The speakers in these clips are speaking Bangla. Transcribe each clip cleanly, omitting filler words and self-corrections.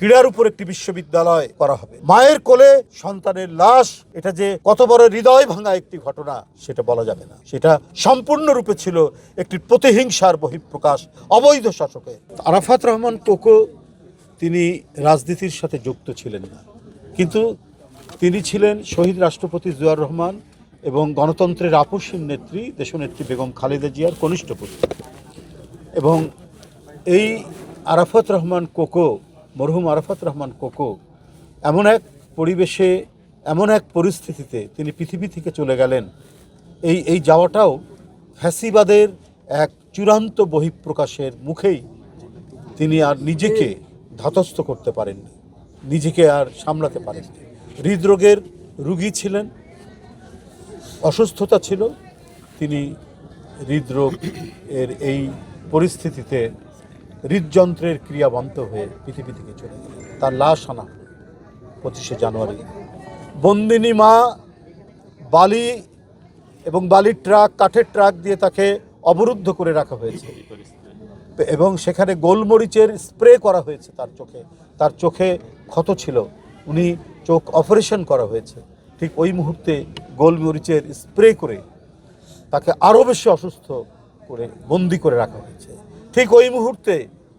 ক্রীড়ার উপর একটি বিশ্ববিদ্যালয় করা হবে। মায়ের কোলে সন্তানের লাশ, এটা যে কত বড় হৃদয় ভাঙা একটি ঘটনা সেটা বলা যাবে না। সেটা সম্পূর্ণরূপে ছিল একটি প্রতিহিংসার বহিঃপ্রকাশ অবৈধ শাসকের। আরাফাত রহমান কোকো তিনি রাজনীতির সাথে যুক্ত ছিলেন না, কিন্তু তিনি ছিলেন শহীদ রাষ্ট্রপতি জিয়াউর রহমান এবং গণতন্ত্রের আপসহীন নেত্রী দেশনেত্রী বেগম খালেদা জিয়ার কনিষ্ঠ পুত্র। এবং এই আরাফাত রহমান কোকো, মরহুম আরাফাত রহমান কোকো এমন এক পরিবেশে, এমন এক পরিস্থিতিতে তিনি পৃথিবী থেকে চলে গেলেন, এই যাওয়াটাও ফ্যাসিবাদের এক চূড়ান্ত বহিঃপ্রকাশের মুখেই তিনি আর নিজেকে ধাতস্থ করতে পারেননি, নিজেকে আর সামলাতে পারেননি। হৃদরোগের রোগী ছিলেন, অসুস্থতা ছিল, তিনি হৃদরোগ এর এই পরিস্থিতিতে হৃদযন্ত্রের ক্রিয়া বন্ধ হয়ে পৃথিবী থেকে চলে গেলেন। তার লাশ আনা হলো 25শে জানুয়ারি। বন্দিনী মা বালি এবং বালির ট্রাক, কাঠের ট্রাক দিয়ে তাকে অবরুদ্ধ করে রাখা হয়েছে এবং সেখানে গোলমরিচের স্প্রে করা হয়েছে তার চোখে ক্ষত ছিল, উনি চোখ অপারেশন করা হয়েছে। ঠিক ওই মুহূর্তে গোলমরিচের স্প্রে করে তাকে আরও বেশি অসুস্থ করে বন্দি করে রাখা হয়েছে। ঠিক ওই মুহূর্তে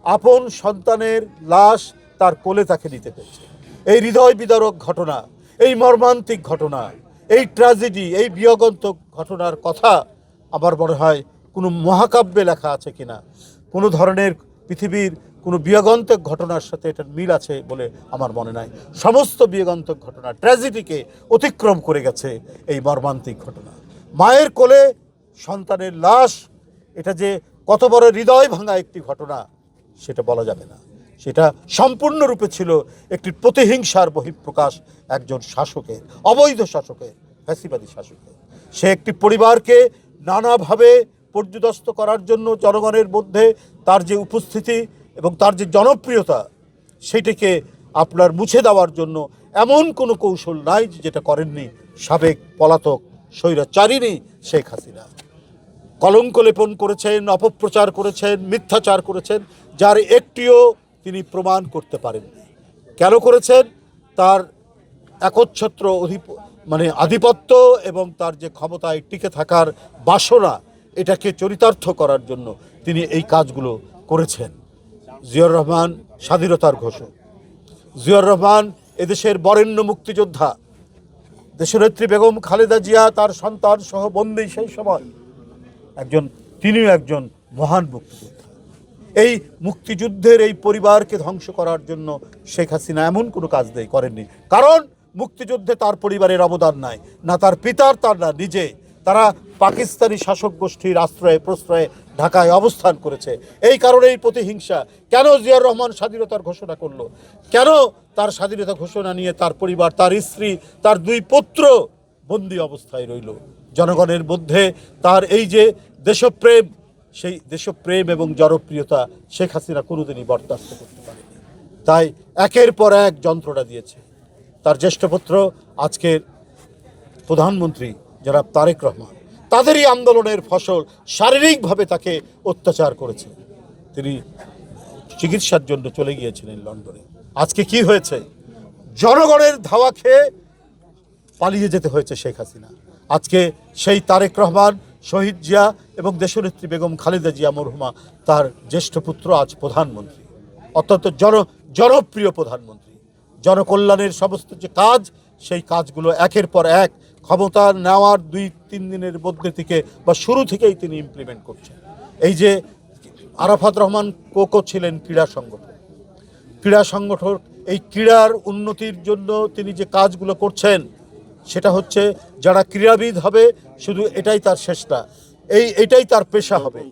আপন সন্তানের লাশ তার কোলে তাকে নিতে হয়েছে। এই হৃদয় বিদারক ঘটনা, এই মর্মান্তিক ঘটনা, এই ট্র্যাজেডি, এই বিয়োগান্তক ঘটনার কথা আমার মনে হয় কোনো মহাকাব্যে লেখা আছে কিনা, কোনো ধরনের পৃথিবীর কোনো বিয়োগান্তক ঘটনার সাথে এটার মিল আছে বলে আমার মনে নাই। সমস্ত বিয়োগান্তক ঘটনা, ট্র্যাজেডিকে অতিক্রম করে গেছে এই মর্মান্তিক ঘটনা। মায়ের কোলে সন্তানের লাশ, এটা যে কত বড় হৃদয় ভাঙা একটি ঘটনা সেটা বলা যাবে না। সেটা সম্পূর্ণরূপে ছিল একটি প্রতিহিংসার বহিঃপ্রকাশ একজন শাসকের, অবৈধ শাসকের, ফ্যাসিবাদী শাসকের। সে একটি পরিবারকে নানাভাবে পর্যুদস্ত করার জন্য জনগণের মধ্যে তার যে উপস্থিতি এবং তার যে জনপ্রিয়তা, সেটিকে আপনার মুছে দেওয়ার জন্য এমন কোনো কৌশল নাই যেটা করেননি সাবেক পলাতক স্বৈরাচারিণী শেখ হাসিনা। কলঙ্ক লেপন করেছেন, অপপ্রচার করেছেন, মিথ্যাচার করেছেন, যার একটিও তিনি প্রমাণ করতে পারেননি। কেন করেছেন? তার একচ্ছত্র আধিপত্য এবং তার যে ক্ষমতায় টিকে থাকার বাসনা, এটাকে চরিতার্থ করার জন্য তিনি এই কাজগুলো করেছেন। জিয়াউর রহমান স্বাধীনতার ঘোষক, জিয়াউর রহমান এদেশের বরেণ্য মুক্তিযোদ্ধা, দেশনেত্রী বেগম খালেদা জিয়া তার সন্তান সহ বন্দী সেই সময় তিনিও একজন মহান মুক্তিযোদ্ধা। এই মুক্তিযুদ্ধের এই পরিবারকে ধ্বংস করার জন্য শেখ হাসিনা এমন কোনো কাজ করেননি, কারণ মুক্তিযুদ্ধে তার পরিবারের অবদান নাই, না তার পিতার, তার না নিজে। তারা পাকিস্তানি শাসক গোষ্ঠীর আশ্রয়ে প্রশ্রয়ে ঢাকায় অবস্থান করেছে। এই কারণে এই প্রতিহিংসা। কেন জিয়াউর রহমান স্বাধীনতার ঘোষণা করলো? কেন তার স্বাধীনতা ঘোষণা নিয়ে তার পরিবার, তার স্ত্রী, তার 2 পুত্র বন্দী অবস্থায় রইল? জনগণের মধ্যে তার এই যে দেশপ্রেম, সেই দেশপ্রেম এবং জনপ্রিয়তা শেখ হাসিনা কোনোদিনই বরদাস্ত করতে পারেনি। তাই একের পর এক যন্ত্রণা দিয়েছে। তার জ্যেষ্ঠ পুত্র আজকের প্রধানমন্ত্রী জনাব তারেক রহমান, তাদেরই আন্দোলনের ফসল শারীরিকভাবে তাকে অত্যাচার করেছে। তিনি চিকিৎসার জন্য চলে গিয়েছিলেন লন্ডনে। আজকে কি হয়েছে? জনগণের ধাওয়া খেয়ে পালিয়ে যেতে হয়েছে শেখ হাসিনা। আজকে সেই তারেক রহমান, শহীদ জিয়া এবং দেশনেত্রী বেগম খালেদা জিয়া মরহুমা, তার জ্যেষ্ঠ পুত্র আজ প্রধানমন্ত্রী, অত্যন্ত জনপ্রিয় প্রধানমন্ত্রী। জনকল্যাণের সমস্ত যে কাজ, সেই কাজগুলো একের পর এক ক্ষমতা নেওয়ার 2-3 দিনের মধ্যে থেকে বা শুরু থেকেই তিনি ইমপ্লিমেন্ট করছেন। এই যে আরাফাত রহমান কোকো ছিলেন ক্রীড়া সংগঠক, এই ক্রীড়ার উন্নতির জন্য তিনি যে কাজগুলো করছেন, সেটা হচ্ছে যারা ক্রীড়াবিদ হবে শুধু এটাই তার চেষ্টা, এটাই তার পেশা হবে।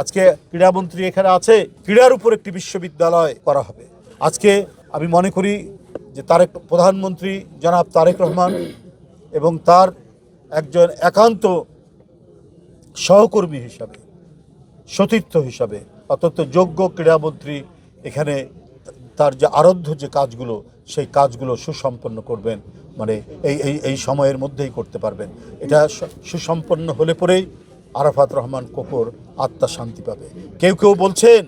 আজকে ক্রীড়ামন্ত্রী এখানে আছে, ক্রীড়ার উপর একটি বিশ্ববিদ্যালয় করা হবে। আজকে আমি মনে করি যে প্রধানমন্ত্রী জনাব তারেক রহমান এবং তার একজন একান্ত সহকর্মী হিসাবে, সতীর্থ হিসাবে অত্যন্ত যোগ্য ক্রীড়ামন্ত্রী এখানে তার যে আরাধ্য যে কাজগুলো, সেই কাজগুলো সুসম্পন্ন করবেন, এই সময়ের মধ্যেই করতে পারবেন। এটা সুসম্পন্ন হলে পরেই আরাফাত রহমান কোকোর আত্মা শান্তি পাবে। কেউ বলছেন